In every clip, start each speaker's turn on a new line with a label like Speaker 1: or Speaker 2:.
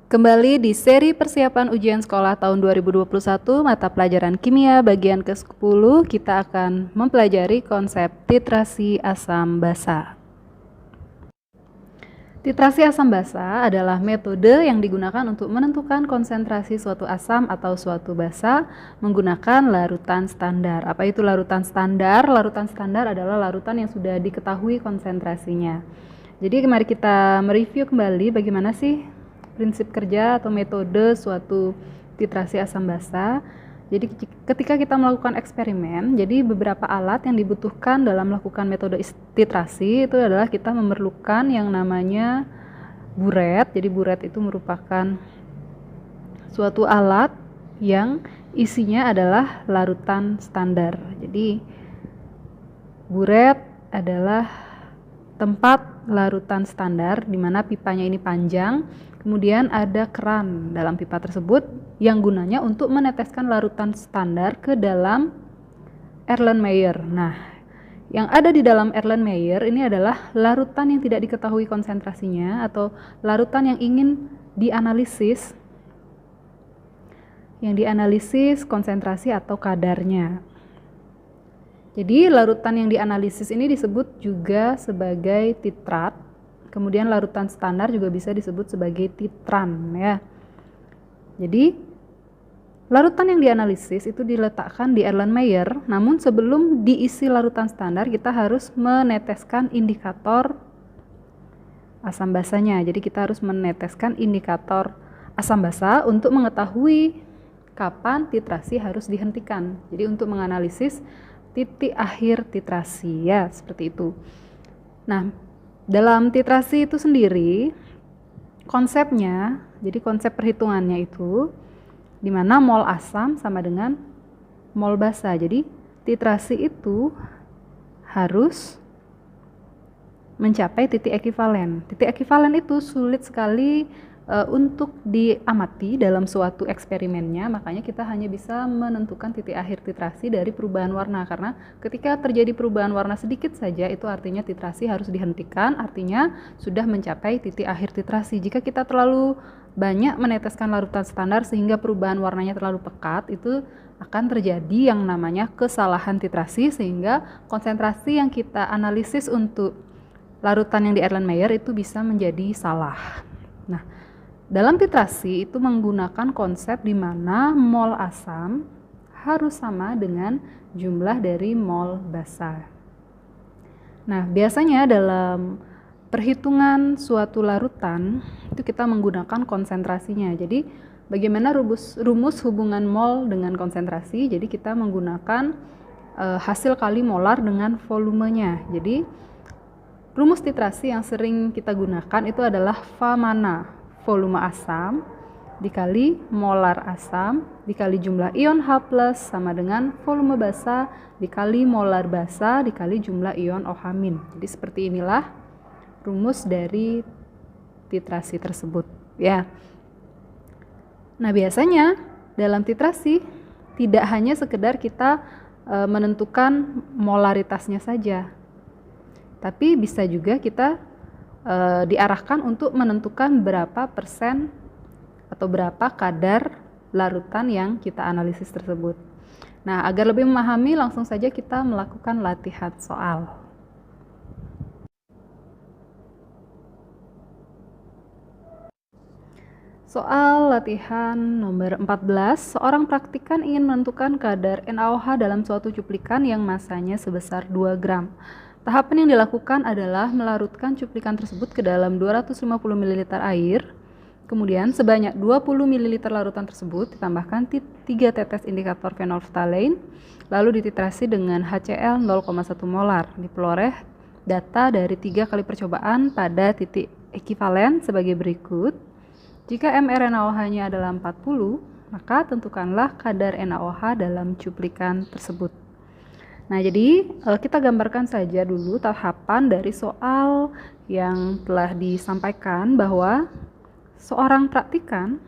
Speaker 1: Kembali di seri persiapan ujian sekolah tahun 2021 mata pelajaran kimia bagian ke-10, kita akan mempelajari konsep titrasi asam basa. Titrasi asam basa adalah metode yang digunakan untuk menentukan konsentrasi suatu asam atau suatu basa menggunakan larutan standar. Apa itu larutan standar? Larutan standar adalah larutan yang sudah diketahui konsentrasinya. Jadi mari kita mereview kembali bagaimana sih prinsip kerja atau metode suatu titrasi asam basa. Jadi ketika kita melakukan eksperimen, jadi beberapa alat yang dibutuhkan dalam melakukan metode titrasi itu adalah kita memerlukan yang namanya buret. Jadi buret itu merupakan suatu alat yang isinya adalah larutan standar. Jadi buret adalah tempat larutan standar di mana pipanya ini panjang. Kemudian ada keran dalam pipa tersebut yang gunanya untuk meneteskan larutan standar ke dalam Erlenmeyer. Nah, yang ada di dalam Erlenmeyer ini adalah larutan yang tidak diketahui konsentrasinya atau larutan yang ingin dianalisis, konsentrasi atau kadarnya. Jadi larutan yang dianalisis ini disebut juga sebagai titrat. Kemudian larutan standar juga bisa disebut sebagai titran ya. Jadi larutan yang dianalisis itu diletakkan di Erlenmeyer, namun sebelum diisi larutan standar kita harus meneteskan indikator asam basanya. Jadi kita harus meneteskan indikator asam basa untuk mengetahui kapan titrasi harus dihentikan. Jadi untuk menganalisis titik akhir titrasi ya, seperti itu. Nah, dalam titrasi itu sendiri konsepnya, jadi konsep perhitungannya itu di mana mol asam sama dengan mol basa. Jadi titrasi itu harus mencapai titik ekivalen. Titik ekivalen itu sulit sekali untuk diamati dalam suatu eksperimennya, makanya kita hanya bisa menentukan titik akhir titrasi dari perubahan warna, karena ketika terjadi perubahan warna sedikit saja itu artinya titrasi harus dihentikan, artinya sudah mencapai titik akhir titrasi. Jika kita terlalu banyak meneteskan larutan standar sehingga perubahan warnanya terlalu pekat, itu akan terjadi yang namanya kesalahan titrasi, sehingga konsentrasi yang kita analisis untuk larutan yang di Erlenmeyer itu bisa menjadi salah. Nah, dalam titrasi itu menggunakan konsep di mana mol asam harus sama dengan jumlah dari mol basa. Nah, biasanya dalam perhitungan suatu larutan itu kita menggunakan konsentrasinya. Jadi, bagaimana rumus hubungan mol dengan konsentrasi? Jadi, kita menggunakan hasil kali molar dengan volumenya. Jadi, rumus titrasi yang sering kita gunakan itu adalah Fa mana volume asam dikali molar asam dikali jumlah ion H+ sama dengan volume basa dikali molar basa dikali jumlah ion OH-. Jadi seperti inilah rumus dari titrasi tersebut ya. Nah, biasanya dalam titrasi tidak hanya sekedar kita menentukan molaritasnya saja, tapi bisa juga kita diarahkan untuk menentukan berapa persen atau berapa kadar larutan yang kita analisis tersebut. Nah, agar lebih memahami, langsung saja kita melakukan latihan soal. Soal latihan nomor 14, seorang praktikan ingin menentukan kadar NaOH dalam suatu cuplikan yang masanya sebesar 2 gram. Tahapan yang dilakukan adalah melarutkan cuplikan tersebut ke dalam 250 ml air. Kemudian sebanyak 20 ml larutan tersebut ditambahkan 3 tetes indikator fenolftalein, lalu dititrasi dengan HCl 0,1 molar. Diperoleh data dari 3 kali percobaan pada titik ekivalen sebagai berikut. Jika mRNaOH-nya adalah 40, maka tentukanlah kadar NaOH dalam cuplikan tersebut. Nah, jadi kita gambarkan saja dulu tahapan dari soal yang telah disampaikan, bahwa seorang praktikan,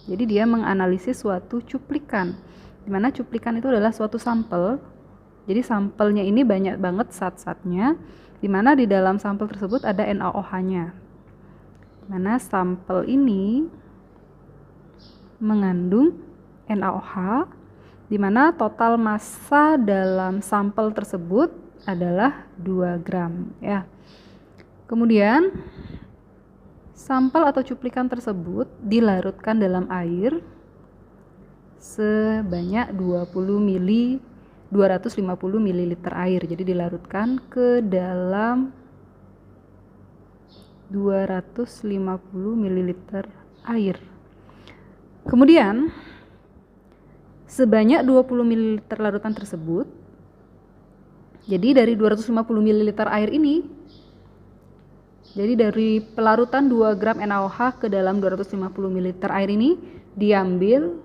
Speaker 1: jadi dia menganalisis suatu cuplikan, di mana cuplikan itu adalah suatu sampel. Jadi sampelnya ini banyak banget zat-zatnya, di mana di dalam sampel tersebut ada NaOH-nya. Di mana sampel ini mengandung NaOH, di mana total massa dalam sampel tersebut adalah 2 gram ya. Kemudian sampel atau cuplikan tersebut dilarutkan dalam air sebanyak 250 ml air. Jadi dilarutkan ke dalam 250 ml air. Kemudian sebanyak 20 ml larutan tersebut, jadi dari 250 ml air ini, jadi dari pelarutan 2 gram NaOH ke dalam 250 ml air ini diambil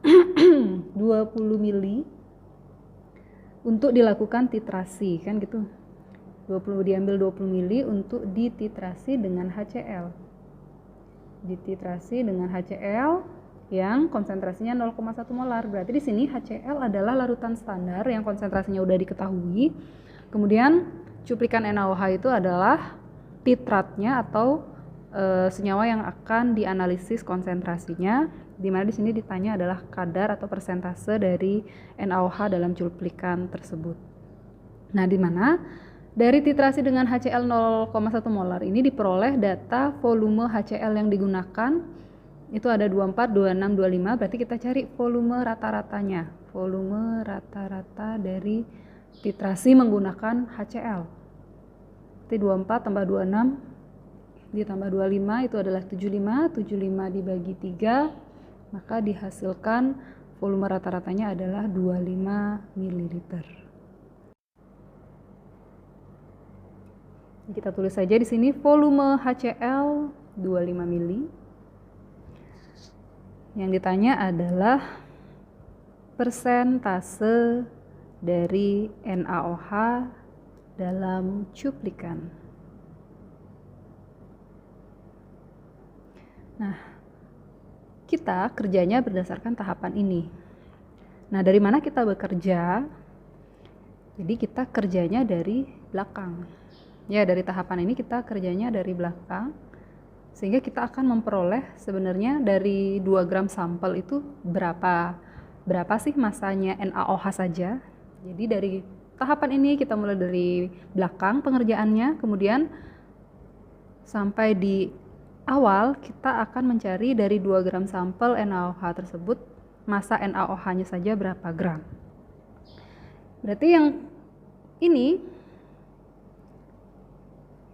Speaker 1: 20 ml untuk dilakukan titrasi, kan gitu. Diambil 20 ml untuk dititrasi dengan HCl. Dititrasi dengan HCl yang konsentrasinya 0,1 molar. Berarti di sini HCl adalah larutan standar yang konsentrasinya udah diketahui. Kemudian cuplikan NaOH itu adalah titratnya atau senyawa yang akan dianalisis konsentrasinya, di mana di sini ditanya adalah kadar atau persentase dari NaOH dalam cuplikan tersebut. Nah, di mana dari titrasi dengan HCl 0,1 molar ini diperoleh data volume HCl yang digunakan. Itu ada 24, 26, 25, berarti kita cari volume rata-ratanya. Volume rata-rata dari titrasi menggunakan HCl. Berarti 24 tambah 26 ditambah 25 itu adalah 75. 75 dibagi 3, maka dihasilkan volume rata-ratanya adalah 25 ml. Kita tulis saja di sini volume HCl 25 ml. Yang ditanya adalah persentase dari NaOH dalam cuplikan. Nah, kita kerjanya berdasarkan tahapan ini. Nah, dari mana kita bekerja? Jadi kita kerjanya dari belakang. Ya, dari tahapan ini kita kerjanya dari belakang, sehingga kita akan memperoleh sebenarnya dari 2 gram sampel itu berapa sih masanya NaOH saja. Jadi dari tahapan ini kita mulai dari belakang pengerjaannya, kemudian sampai di awal kita akan mencari dari 2 gram sampel NaOH tersebut massa NaOH-nya saja berapa gram. Berarti yang ini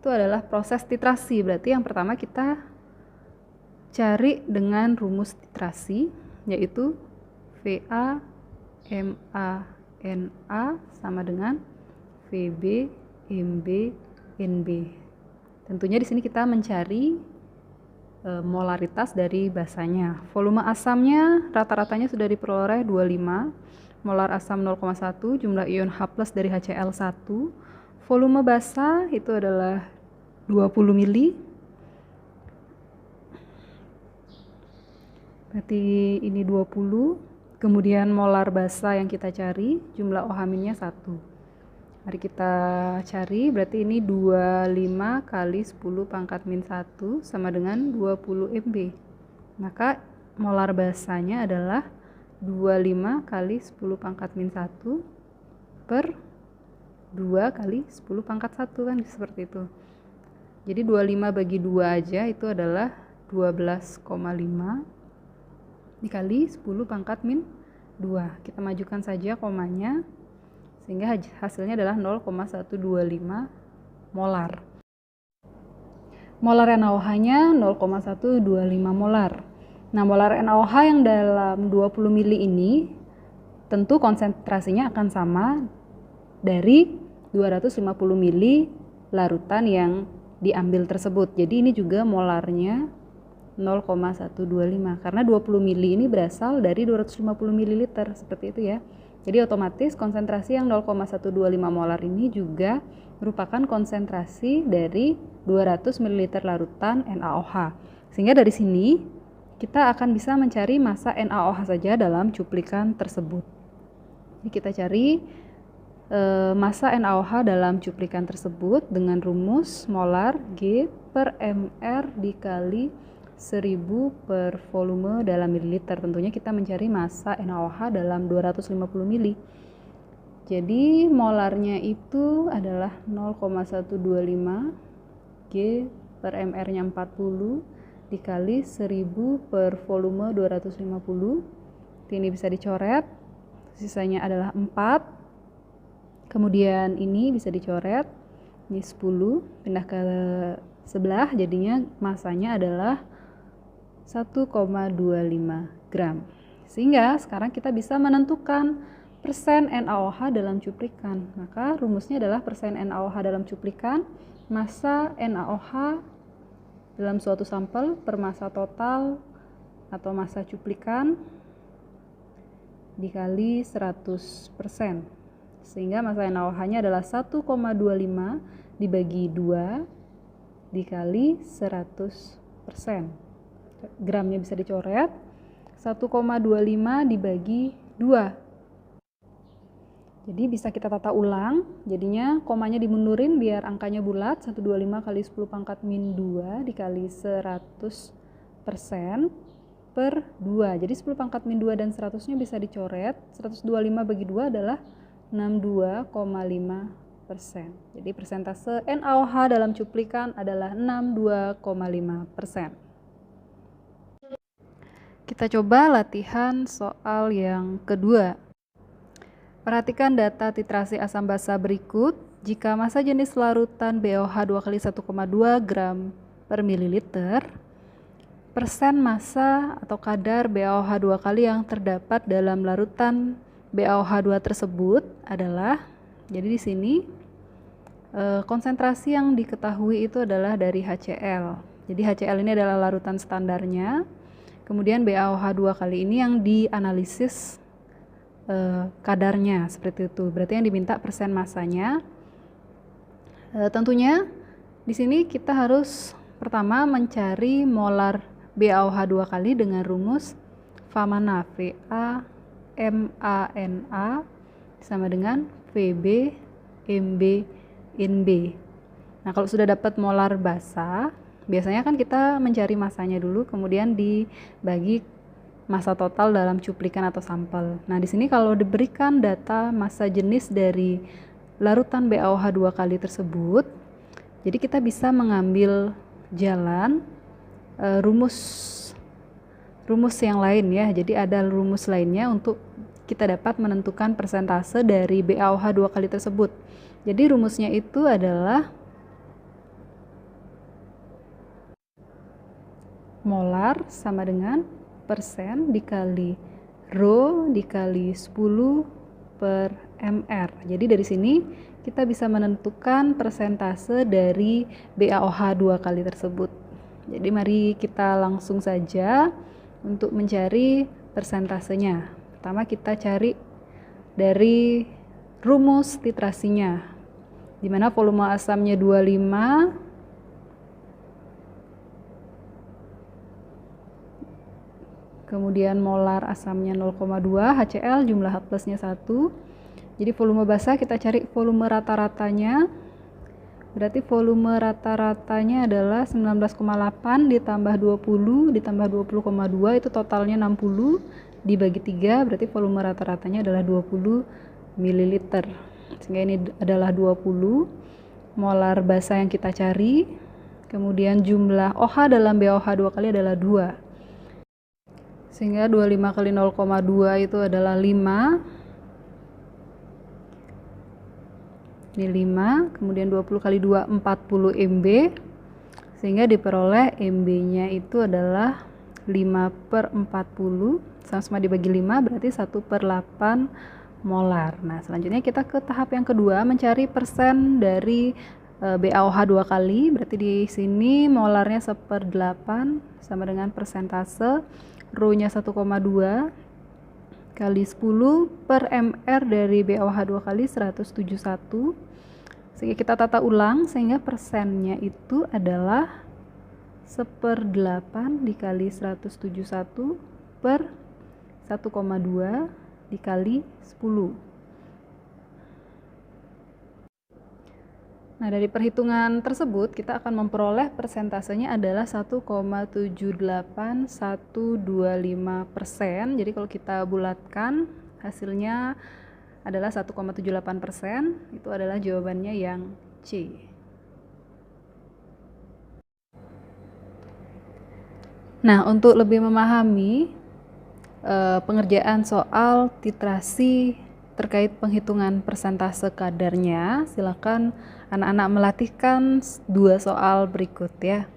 Speaker 1: itu adalah proses titrasi. Berarti yang pertama kita cari dengan rumus titrasi, yaitu Va Ma Na sama dengan Vb Mb Nb. Tentunya di sini kita mencari molaritas dari basanya. Volume asamnya rata-ratanya sudah diperoleh 25, molar asam 0,1, jumlah ion H+ dari HCl 1. Volume basa itu adalah 20 ml. Berarti ini 20. Kemudian molar basa yang kita cari, jumlah OH-nya 1. Mari kita cari, berarti ini 25 kali 10 pangkat min 1 sama dengan 20 mb. Maka molar basanya adalah 25 kali 10 pangkat min 1 per 2 kali 10 pangkat 1, kan seperti itu. Jadi 25 bagi 2 aja itu adalah 12,5 dikali 10 pangkat min 2. Kita majukan saja komanya sehingga hasilnya adalah 0,125 molar. Molar NaOH-nya 0,125 molar. Nah, molar NaOH yang dalam 20 ml ini tentu konsentrasinya akan sama dari 250 ml larutan yang diambil tersebut. Jadi ini juga molarnya 0,125 karena 20 ml ini berasal dari 250 ml seperti itu ya. Jadi otomatis konsentrasi yang 0,125 molar ini juga merupakan konsentrasi dari 200 ml larutan NaOH. Sehingga dari sini kita akan bisa mencari massa NaOH saja dalam cuplikan tersebut. Jadi kita cari massa NaOH dalam cuplikan tersebut dengan rumus molar G per mR dikali 1000 per volume dalam mililiter. Tentunya kita mencari massa NaOH dalam 250 mili. Jadi molarnya itu adalah 0,125 G per mR nya 40 dikali 1000 per volume 250. Ini bisa dicoret, sisanya adalah 4. Kemudian ini bisa dicoret, ini 10, pindah ke sebelah, jadinya masanya adalah 1,25 gram. Sehingga sekarang kita bisa menentukan persen NaOH dalam cuplikan. Maka rumusnya adalah persen NaOH dalam cuplikan, massa NaOH dalam suatu sampel per massa total atau massa cuplikan dikali 100%. Sehingga massa NaOH-nya adalah 1,25 dibagi 2 dikali 100%. Gramnya bisa dicoret, 1,25 dibagi 2. Jadi bisa kita tata ulang, jadinya komanya dimundurin biar angkanya bulat, 125 kali 10 pangkat min 2 dikali 100% per 2. Jadi 10 pangkat min 2 dan 100-nya bisa dicoret, 125 bagi 2 adalah 62,5%. Jadi persentase NaOH dalam cuplikan adalah 62,5%. Kita coba latihan soal yang kedua. Perhatikan data titrasi asam basa berikut. Jika massa jenis larutan BaOH 2 kali 1,2 gram per mililiter, persen massa atau kadar BaOH 2 kali yang terdapat dalam larutan BaOH 2 tersebut adalah, jadi di sini konsentrasi yang diketahui itu adalah dari HCl. Jadi HCl ini adalah larutan standarnya. Kemudian BaOH 2 kali ini yang dianalisis kadarnya seperti itu. Berarti yang diminta persen massanya. Tentunya di sini kita harus pertama mencari molar BaOH 2 kali dengan rumus Famana, VA-MaNa sama dengan Vb Mb Nb. Nah, kalau sudah dapat molar basa, biasanya kan kita mencari massanya dulu, kemudian dibagi massa total dalam cuplikan atau sampel. Nah, di sini kalau diberikan data massa jenis dari larutan BaOH 2 kali tersebut, jadi kita bisa mengambil jalan rumus yang lain ya. Jadi ada rumus lainnya untuk kita dapat menentukan persentase dari BaOH 2 kali tersebut. Jadi rumusnya itu adalah molar sama dengan persen dikali rho dikali 10 per mR. Jadi dari sini kita bisa menentukan persentase dari BaOH 2 kali tersebut. Jadi mari kita langsung saja untuk mencari persentasenya. Pertama kita cari dari rumus titrasinya, di mana volume asamnya 25, kemudian molar asamnya 0,2, HCl jumlah H plusnya 1. Jadi volume basa kita cari volume rata-ratanya. Berarti volume rata-ratanya adalah 19,8 ditambah 20 ditambah 20,2 itu totalnya 60 dibagi 3, berarti volume rata-ratanya adalah 20 ml. Sehingga ini adalah 20 molar basa yang kita cari. Kemudian jumlah OH dalam BaOH 2 kali adalah 2. Sehingga 25 kali 0,2 itu adalah 5. Ini 5, kemudian 20 kali 2, 40 MB, sehingga diperoleh MB-nya itu adalah 5 per 40, sama-sama dibagi 5, berarti 1 per 8 molar. Nah, selanjutnya kita ke tahap yang kedua, mencari persen dari BaOH 2 kali, berarti di sini molarnya 1/8, sama dengan persentase, rho-nya 1,2, kali 10 per mR dari BaOH 2 kali 171. Sehingga kita tata ulang, sehingga persennya itu adalah 1/8 dikali 171 per 1,2 dikali 10. Nah, dari perhitungan tersebut kita akan memperoleh persentasenya adalah 1,78125%. Jadi kalau kita bulatkan hasilnya adalah 1,78%. Itu adalah jawabannya yang C. Nah, untuk lebih memahami pengerjaan soal titrasi terkait penghitungan persentase kadarnya, silakan anak-anak melatihkan 2 soal berikut ya.